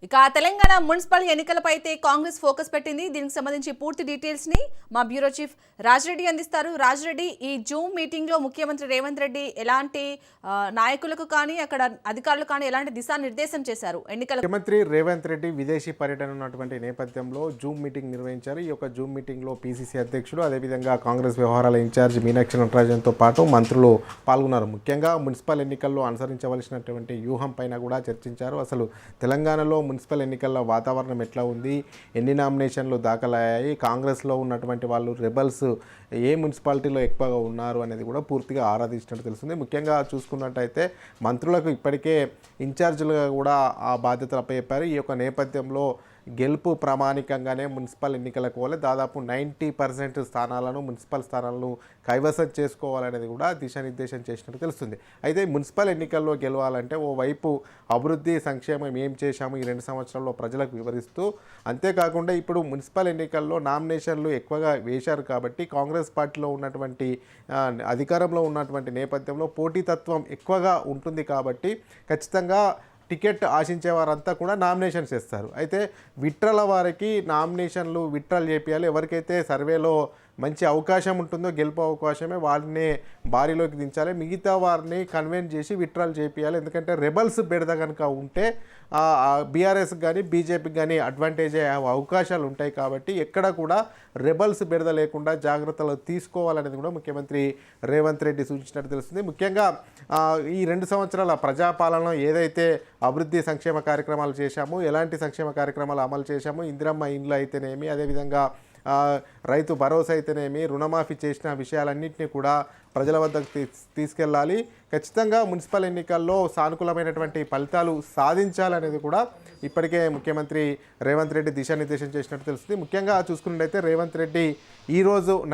ఇక తెలంగాణ మున్సిపల్ ఎన్నికలపై అయితే కాంగ్రెస్ ఫోకస్ పెట్టింది. దీనికి సంబంధించి పూర్తి డీటెయిల్స్ ని మా బ్యూరో చీఫ్ రాజరెడ్డి అందిస్తారు. రాజరెడ్డి, ఈ జూమ్ మీటింగ్ లో ముఖ్యమంత్రి రేవంత్ రెడ్డి ఎలాంటి నాయకులకు కానీ అక్కడ అధికారులకు కానీ ఎలాంటి దిశానిర్దేశం చేశారు? ముఖ్యమంత్రి రేవంత్ రెడ్డి విదేశీ పర్యటన ఉన్నటువంటి నేపథ్యంలో జూమ్ మీటింగ్ నిర్వహించారు. ఈ యొక్క జూమ్ మీటింగ్ లో పీసీసీ అధ్యక్షుడు, అదేవిధంగా కాంగ్రెస్ వ్యవహారాల ఇన్ఛార్జ్ మీనాక్షి నటరాజన్తో పాటు మంత్రులు పాల్గొన్నారు. ముఖ్యంగా మున్సిపల్ ఎన్నికల్లో అనుసరించవలసినటువంటి వ్యూహం పైన కూడా చర్చించారు. అసలు తెలంగాణలో మున్సిపల్ ఎన్నికల్లో వాతావరణం ఎట్లా ఉంది, ఎన్ని నామినేషన్లు దాఖలయ్యాయి, కాంగ్రెస్లో ఉన్నటువంటి వాళ్ళు రెబల్స్ ఏ మున్సిపాలిటీలో ఎక్కువగా ఉన్నారు అనేది కూడా పూర్తిగా ఆరాధించినట్టు తెలుస్తుంది. ముఖ్యంగా చూసుకున్నట్టయితే మంత్రులకు ఇప్పటికే ఇన్ఛార్జీలుగా కూడా ఆ బాధ్యతలు అప్పచెప్పారు. ఈ యొక్క నేపథ్యంలో గెలుపు ప్రామాణికంగానే మున్సిపల్ ఎన్నికలకు వల్ల దాదాపు 90% స్థానాలను మున్సిపల్ స్థానాలను కైవసం చేసుకోవాలనేది కూడా దిశానిర్దేశం చేసినట్టు తెలుస్తుంది. అయితే మున్సిపల్ ఎన్నికల్లో గెలవాలంటే ఓవైపు అభివృద్ధి సంక్షేమం ఏం చేశాము ఈ 2 సంవత్సరాల్లో ప్రజలకు వివరిస్తూ, అంతేకాకుండా ఇప్పుడు మున్సిపల్ ఎన్నికల్లో నామినేషన్లు ఎక్కువగా వేశారు కాబట్టి కాంగ్రెస్ పార్టీలో ఉన్నటువంటి అధికారంలో ఉన్నటువంటి నేపథ్యంలో పోటీతత్వం ఎక్కువగా ఉంటుంది కాబట్టి ఖచ్చితంగా టికెట్ ఆశించే వారంతా కూడా నామినేషన్స్ ఇస్తారు. అయితే విట్రల వారికి నామినేషన్లు విట్రల్ చేపియాలి. ఎవరికైతే సర్వేలో మంచి అవకాశం ఉంటుందో, గెలుపు అవకాశమే, వారిని బారిలోకి దించాలి. మిగతా వారిని కన్విన్స్ చేసి విత్డ్రాల్ చేపియాలి. ఎందుకంటే రెబల్స్ బెడద కనుక ఉంటే బీఆర్ఎస్ కానీ బీజేపీకి కానీ అడ్వాంటేజ్ అయ్యే అవకాశాలు ఉంటాయి. కాబట్టి ఎక్కడ కూడా రెబల్స్ బెడద లేకుండా జాగ్రత్తలు తీసుకోవాలనేది కూడా ముఖ్యమంత్రి రేవంత్ రెడ్డి సూచించినట్టు తెలుస్తుంది. ముఖ్యంగా ఈ 2 సంవత్సరాల ప్రజాపాలన ఏదైతే అభివృద్ధి సంక్షేమ కార్యక్రమాలు చేశామో, ఎలాంటి సంక్షేమ కార్యక్రమాలు అమలు చేశామో, ఇందిరమ్మ ఇండ్లు అయితేనేమి, అదేవిధంగా రైతు భరోసా అయితేనేమి, రుణమాఫీ చేసిన విషయాలన్నింటినీ కూడా ప్రజల వద్దకు తీసుకెళ్ళాలి. ఖచ్చితంగా మున్సిపల్ ఎన్నికల్లో సానుకూలమైనటువంటి ఫలితాలు సాధించాలనేది కూడా ఇప్పటికే ముఖ్యమంత్రి రేవంత్ రెడ్డి దిశానిర్దేశం చేసినట్టు తెలుస్తుంది. ముఖ్యంగా చూసుకున్నట్టయితే రేవంత్ రెడ్డి ఈరోజు